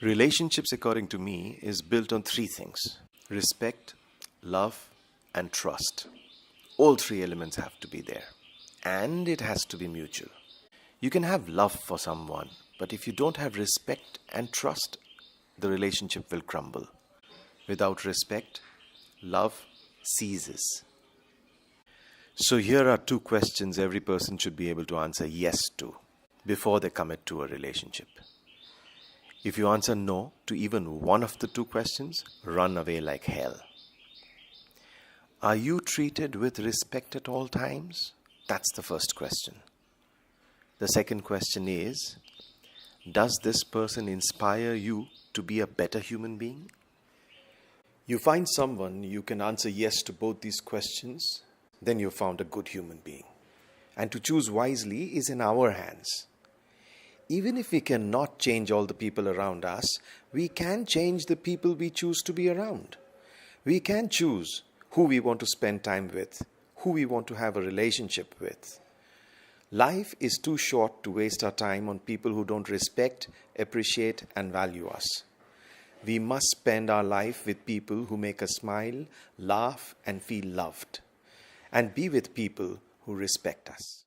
Relationships, according to me, is built on three things: respect, love, and trust. All three elements have to be there, and it has to be mutual. You can have love for someone, but if you don't have respect and trust, the relationship will crumble. Without respect, love ceases. So, here are two questions every person should be able to answer yes to before they commit to a relationship. If you answer no to even one of the two questions, run away like hell. Are you treated with respect at all times? That's the first question. The second question is, does this person inspire you to be a better human being? You find someone you can answer yes to both these questions, then you've found a good human being. And to choose wisely is in our hands. Even if we cannot change all the people around us, we can change the people we choose to be around. We can choose who we want to spend time with, who we want to have a relationship with. Life is too short to waste our time on people who don't respect, appreciate, and value us. We must spend our life with people who make us smile, laugh, and feel loved, and be with people who respect us.